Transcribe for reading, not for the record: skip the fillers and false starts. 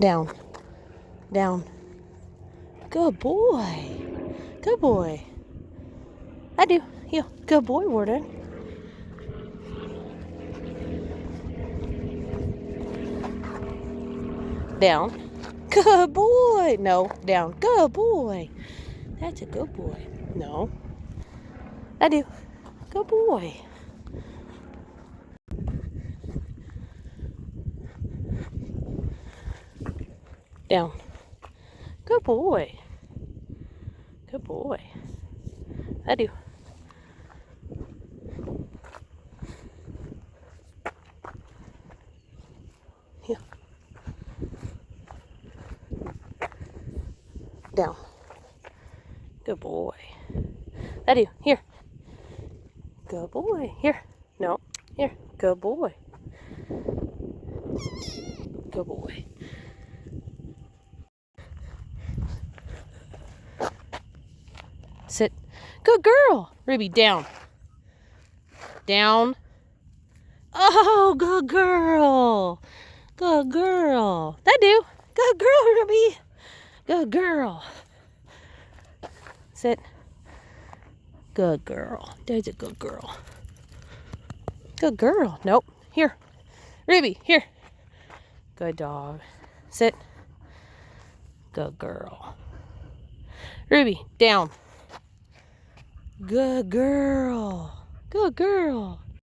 Down. Down. Good boy. Good boy. I do. Yeah. Good boy, Warden. Down. Good boy. No, down. Good boy. That's a good boy. No. I do. Good boy. Down. Good boy. Good boy. I do. Yeah. Down. Good boy. I do. Here. Good boy. Here. No. Here. Good boy. Good boy. Sit. Good girl. Ruby, down. Down. Oh, good girl. Good girl. That do. Good girl, Ruby. Good girl. Sit. Good girl. There's a good girl. Good girl. Nope. Here. Ruby, here. Good dog. Sit. Good girl. Ruby, down. Good girl. Good girl.